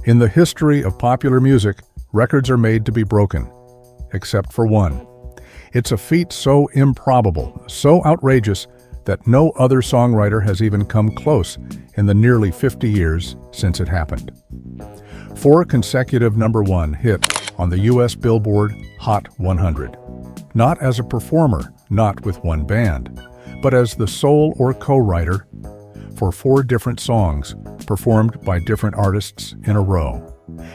In the history of popular music, records are made to be broken, except for one. It's a feat so improbable, so outrageous, that no other songwriter has even come close in the nearly 50 years since it happened. 4 consecutive #1 hits on the US Billboard Hot 100. Not as a performer, not with one band, but as the sole or co-writer for 4 different songs performed by different artists in a row.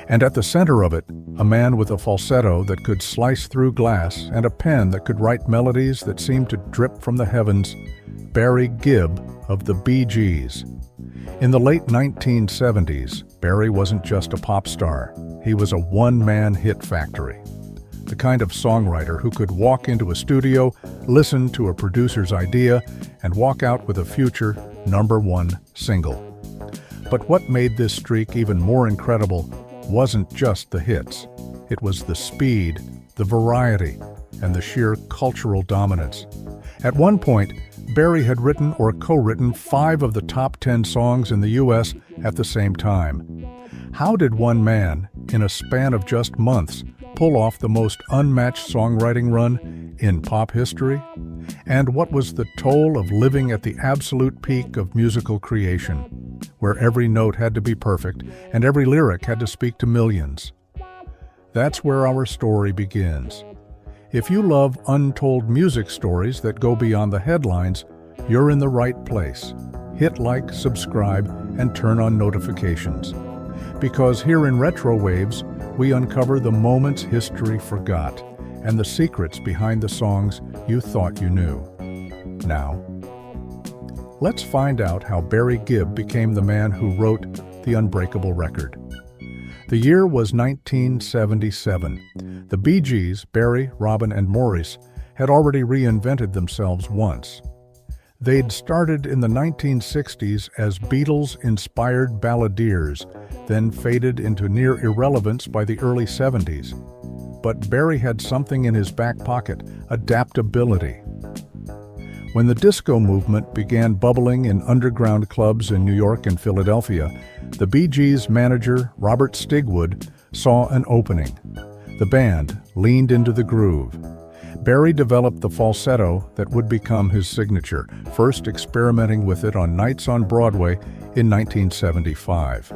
And at the center of it, a man with a falsetto that could slice through glass and a pen that could write melodies that seemed to drip from the heavens, Barry Gibb of the Bee Gees. In the late 1970s, Barry wasn't just a pop star. He was a one-man hit factory. The kind of songwriter who could walk into a studio, listen to a producer's idea, and walk out with a future #1 single. But what made this streak even more incredible wasn't just the hits. It was the speed, the variety, and the sheer cultural dominance. At one point, Barry had written or co-written 5 of the top 10 songs in the US at the same time. How did one man, in a span of just months, pull off the most unmatched songwriting run in pop history? And what was the toll of living at the absolute peak of musical creation, where every note had to be perfect and every lyric had to speak to millions? That's where our story begins. If you love untold music stories that go beyond the headlines, you're in the right place. Hit like, subscribe, and turn on notifications. Because here in Retro Waves, we uncover the moments history forgot and the secrets behind the songs you thought you knew. Now, let's find out how Barry Gibb became the man who wrote the unbreakable record. The year was 1977. The Bee Gees, Barry, Robin, and Maurice, had already reinvented themselves once. They'd started in the 1960s as Beatles-inspired balladeers, then faded into near irrelevance by the early 70s. But Barry had something in his back pocket: adaptability. When the disco movement began bubbling in underground clubs in New York and Philadelphia, the Bee Gees' manager, Robert Stigwood, saw an opening. The band leaned into the groove. Barry developed the falsetto that would become his signature, first experimenting with it on nights on Broadway in 1975.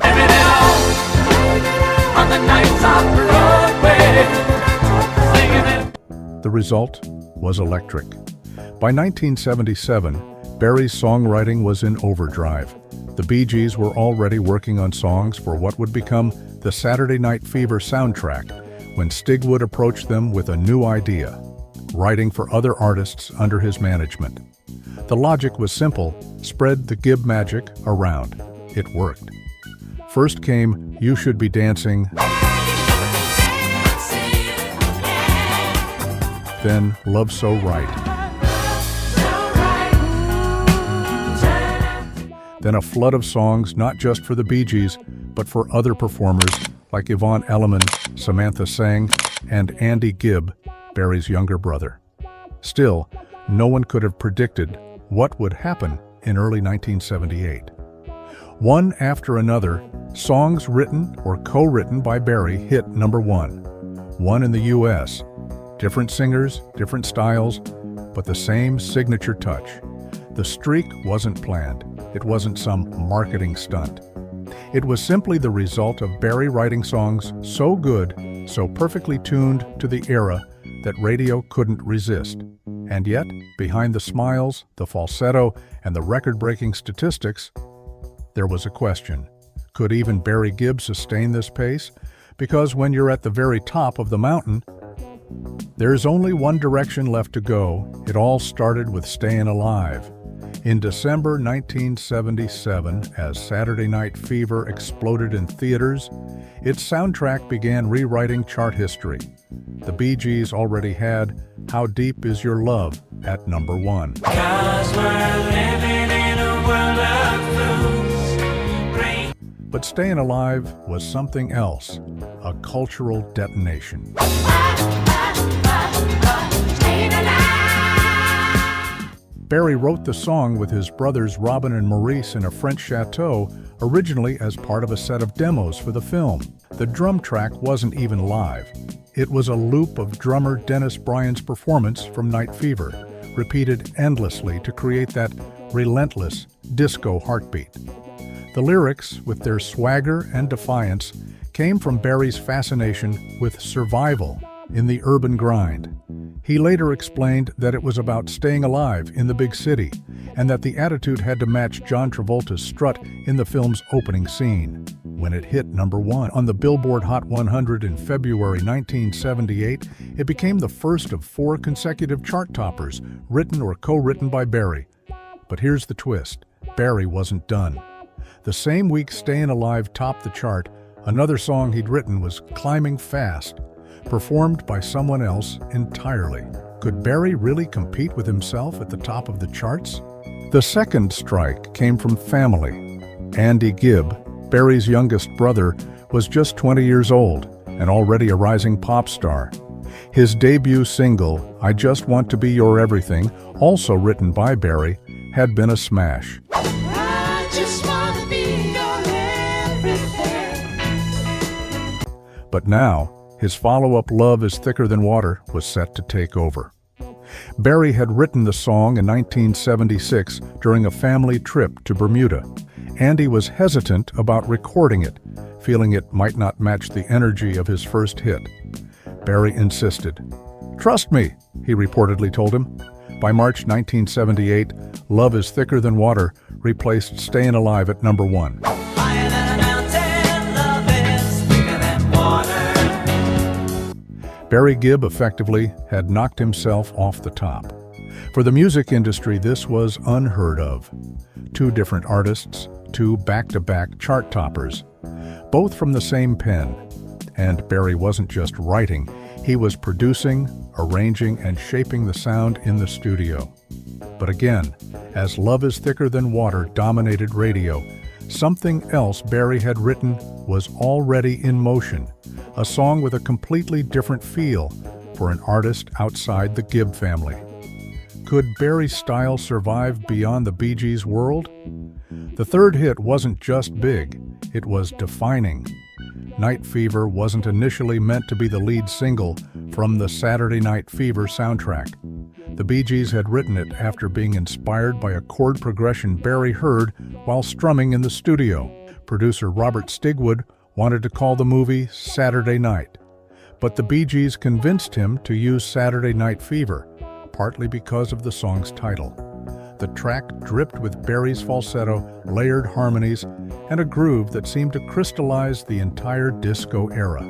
The result was electric. By 1977, Barry's songwriting was in overdrive. The Bee Gees were already working on songs for what would become the Saturday Night Fever soundtrack when Stigwood approached them with a new idea: writing for other artists under his management. The logic was simple: spread the Gibb magic around. It worked. First came You Should Be Dancing, then Love So Right, then a flood of songs not just for the Bee Gees, but for other performers like Yvonne Elliman, Samantha Sang, and Andy Gibb, Barry's younger brother. Still, no one could have predicted what would happen in early 1978. One after another, songs written or co-written by Barry hit #1. One in the US. Different singers, different styles, but the same signature touch. The streak wasn't planned. It wasn't some marketing stunt. It was simply the result of Barry writing songs so good, so perfectly tuned to the era that radio couldn't resist. And yet, behind the smiles, the falsetto, and the record-breaking statistics, there was a question. Could even Barry Gibb sustain this pace? Because when you're at the very top of the mountain, there's only one direction left to go. It all started with Stayin Alive. In December 1977, as Saturday Night Fever exploded in theaters, its soundtrack began rewriting chart history. The Bee Gees already had How Deep Is Your Love at #1. 'Cause we're living in a world of fools. But Stayin Alive was something else, a cultural detonation. Barry wrote the song with his brothers Robin and Maurice in a French chateau, originally as part of a set of demos for the film. The drum track wasn't even live. It was a loop of drummer Dennis Bryan's performance from Night Fever, repeated endlessly to create that relentless disco heartbeat. The lyrics, with their swagger and defiance, came from Barry's fascination with survival in the urban grind. He later explained that it was about staying alive in the big city, and that the attitude had to match John Travolta's strut in the film's opening scene. When it hit #1 on the Billboard Hot 100 in February 1978, it became the first of 4 consecutive chart toppers, written or co-written by Barry. But here's the twist: Barry wasn't done. The same week Stayin Alive topped the chart, another song he'd written was Climbing Fast, performed by someone else entirely. Could Barry really compete with himself at the top of the charts? The second strike came from family. Andy Gibb, Barry's youngest brother, was just 20 years old and already a rising pop star. His debut single, I Just Want to Be Your Everything, also written by Barry, had been a smash. I just want to be your everything. But now, his follow-up Love Is Thicker Than Water was set to take over. Barry had written the song in 1976 during a family trip to Bermuda. Andy was hesitant about recording it, feeling it might not match the energy of his first hit. Barry insisted. "Trust me," he reportedly told him. By March 1978, Love Is Thicker Than Water replaced Stayin Alive at #1. Higher than a mountain, love is thicker than water. Barry Gibb effectively had knocked himself off the top. For the music industry, this was unheard of. 2 different artists, 2 back-to-back chart toppers, both from the same pen. And Barry wasn't just writing, he was producing, arranging, and shaping the sound in the studio. But again, as Love Is Thicker Than Water dominated radio, something else Barry had written was already in motion, a song with a completely different feel for an artist outside the Gibb family. Could Barry's style survive beyond the Bee Gees' world? The third hit wasn't just big, it was defining. Night Fever wasn't initially meant to be the lead single from the Saturday Night Fever soundtrack. The Bee Gees had written it after being inspired by a chord progression Barry heard while strumming in the studio. Producer Robert Stigwood wanted to call the movie Saturday Night, but the Bee Gees convinced him to use Saturday Night Fever, partly because of the song's title. The track dripped with Barry's falsetto, layered harmonies, and a groove that seemed to crystallize the entire disco era.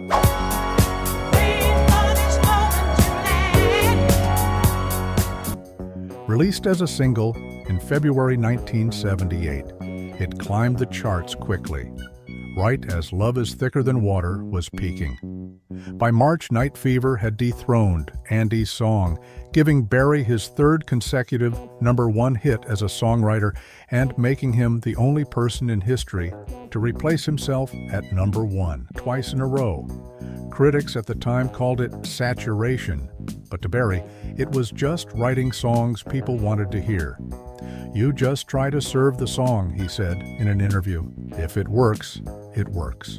Released as a single in February 1978, it climbed the charts quickly, right as Love Is Thicker Than Water was peaking. By March, Night Fever had dethroned Andy's song, giving Barry his 3rd consecutive #1 hit as a songwriter and making him the only person in history to replace himself at #1 twice in a row. Critics at the time called it saturation, but to Barry, it was just writing songs people wanted to hear. "You just try to serve the song," he said in an interview. "If it works, it works."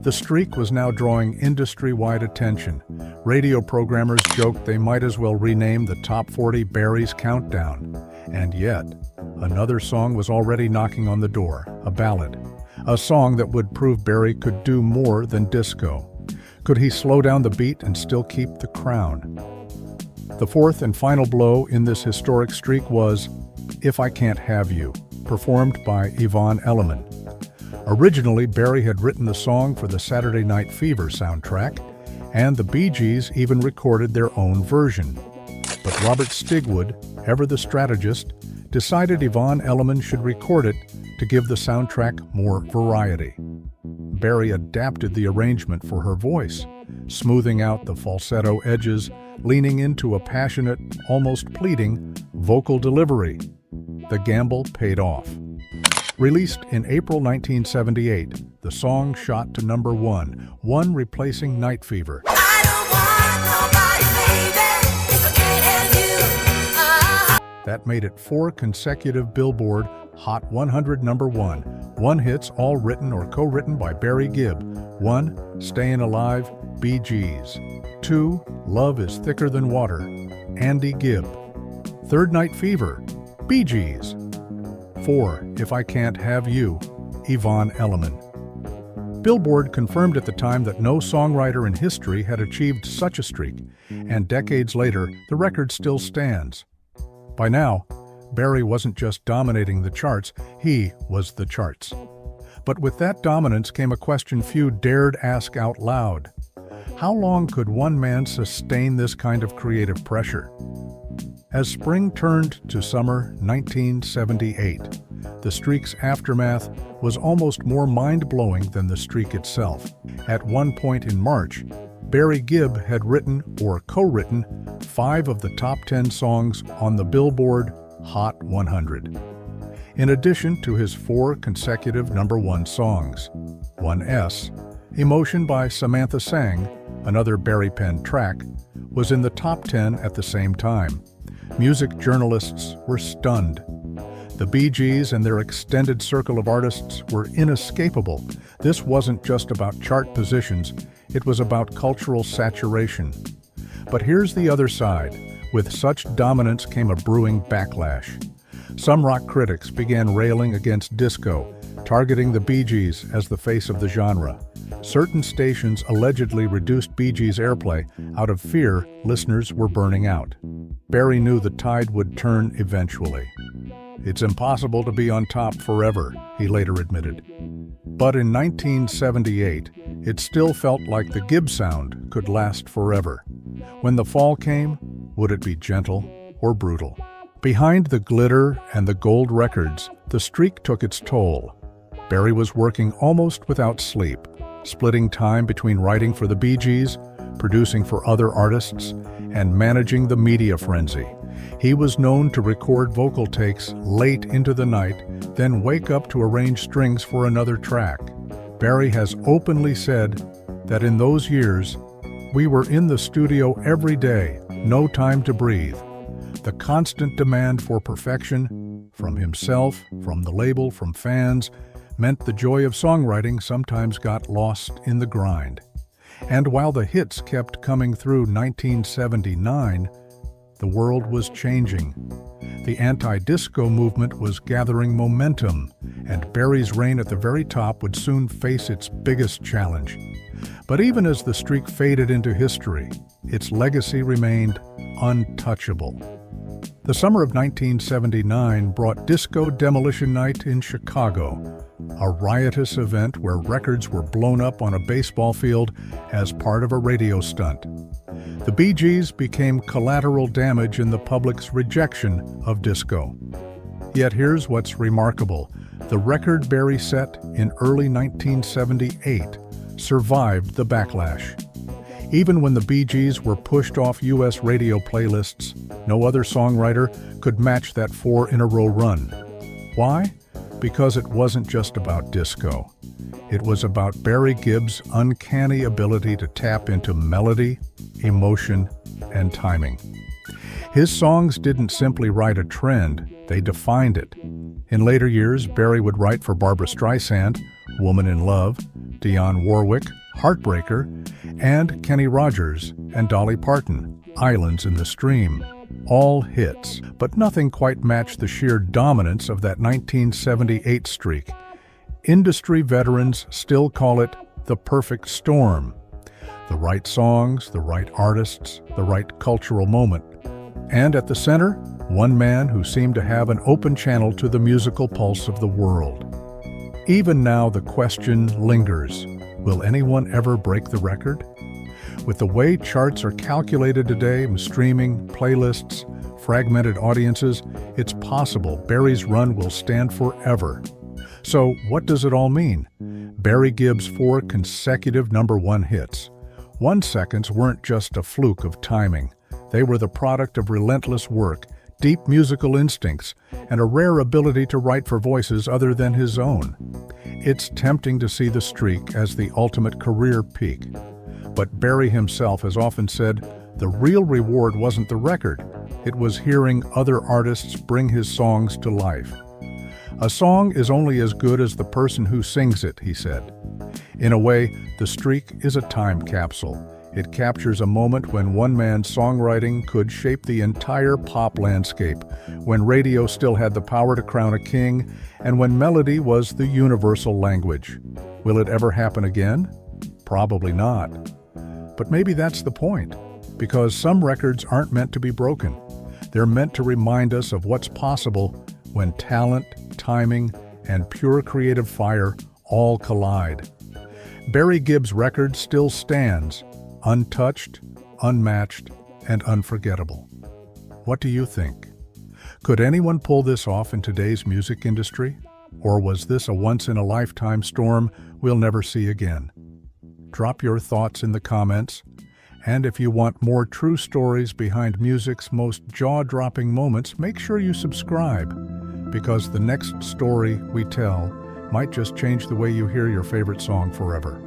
The streak was now drawing industry-wide attention. Radio programmers joked they might as well rename the Top 40 Barry's Countdown. And yet, another song was already knocking on the door, a ballad. A song that would prove Barry could do more than disco. Could he slow down the beat and still keep the crown? The 4th and final blow in this historic streak was If I Can't Have You, performed by Yvonne Elliman. Originally, Barry had written the song for the Saturday Night Fever soundtrack, and the Bee Gees even recorded their own version. But Robert Stigwood, ever the strategist, decided Yvonne Elliman should record it to give the soundtrack more variety. Barry adapted the arrangement for her voice, smoothing out the falsetto edges, leaning into a passionate, almost pleading, vocal delivery. The gamble paid off. Released in April 1978, the song shot to #1, replacing Night Fever. I don't want nobody, baby, if I can't have you. That made it 4 consecutive Billboard Hot 100 number 1 hits, all written or co-written by Barry Gibb. 1. Stayin Alive, Bee Gees. 2. Love is Thicker Than Water, Andy Gibb. Third Night Fever, Bee Gees. 4. If I Cant Have You, Yvonne Elliman. Billboard confirmed at the time that no songwriter in history had achieved such a streak, and decades later, the record still stands. By now, Barry wasn't just dominating the charts, he was the charts. But with that dominance came a question few dared ask out loud. How long could one man sustain this kind of creative pressure? As spring turned to summer 1978, the streak's aftermath was almost more mind-blowing than the streak itself. At one point in March, Barry Gibb had written or co-written 5 of the top 10 songs on the Billboard Hot 100. In addition to his 4 consecutive number 1 songs, 1S, Emotion by Samantha Sang, another Barry penned track, was in the top 10 at the same time. Music journalists were stunned. The Bee Gees and their extended circle of artists were inescapable. This wasn't just about chart positions, it was about cultural saturation. But here's the other side. With such dominance came a brewing backlash. Some rock critics began railing against disco, targeting the Bee Gees as the face of the genre. Certain stations allegedly reduced Bee Gees' airplay out of fear listeners were burning out. Barry knew the tide would turn eventually. It's impossible to be on top forever, he later admitted. But in 1978, it still felt like the Gibb sound could last forever. When the fall came, would it be gentle or brutal? Behind the glitter and the gold records, the streak took its toll. Barry was working almost without sleep, splitting time between writing for the Bee Gees, producing for other artists, and managing the media frenzy. He was known to record vocal takes late into the night, then wake up to arrange strings for another track. Barry has openly said that in those years, we were in the studio every day, no time to breathe. The constant demand for perfection, from himself, from the label, from fans, meant the joy of songwriting sometimes got lost in the grind. And while the hits kept coming through 1979, the world was changing. The anti-disco movement was gathering momentum, and Barry's reign at the very top would soon face its biggest challenge. But even as the streak faded into history, its legacy remained untouchable. The summer of 1979 brought Disco Demolition Night in Chicago, a riotous event where records were blown up on a baseball field as part of a radio stunt. The Bee Gees became collateral damage in the public's rejection of disco. Yet here's what's remarkable. The record Barry set in early 1978 survived the backlash. Even when the Bee Gees were pushed off U.S. radio playlists, no other songwriter could match that 4-in-a-row run. Why? Because it wasn't just about disco. It was about Barry Gibb's uncanny ability to tap into melody, emotion, and timing. His songs didn't simply write a trend, they defined it. In later years, Barry would write for Barbra Streisand, Woman in Love, Dionne Warwick, Heartbreaker, and Kenny Rogers and Dolly Parton, Islands in the Stream. All hits, but nothing quite matched the sheer dominance of that 1978 streak. Industry veterans still call it the perfect storm. The right songs, the right artists, the right cultural moment. And at the center, one man who seemed to have an open channel to the musical pulse of the world. Even now, the question lingers, will anyone ever break the record? With the way charts are calculated today, streaming, playlists, fragmented audiences, it's possible Barry's run will stand forever. So what does it all mean? Barry Gibb's 4 consecutive number 1 hits. 1 seconds weren't just a fluke of timing. They were the product of relentless work, deep musical instincts, and a rare ability to write for voices other than his own. It's tempting to see the streak as the ultimate career peak. But Barry himself has often said, the real reward wasn't the record, It was hearing other artists bring his songs to life. "A song is only as good as the person who sings it," he said. In a way, The Streak is a time capsule. It captures a moment when one man's songwriting could shape the entire pop landscape, when radio still had the power to crown a king, and when melody was the universal language. Will it ever happen again? Probably not. But maybe that's the point, because some records aren't meant to be broken. They're meant to remind us of what's possible when talent, timing, and pure creative fire all collide. Barry Gibb's record still stands, untouched, unmatched, and unforgettable. What do you think? Could anyone pull this off in today's music industry? Or was this a once-in-a-lifetime storm we'll never see again? Drop your thoughts in the comments. And if you want more true stories behind music's most jaw-dropping moments, make sure you subscribe, because the next story we tell might just change the way you hear your favorite song forever.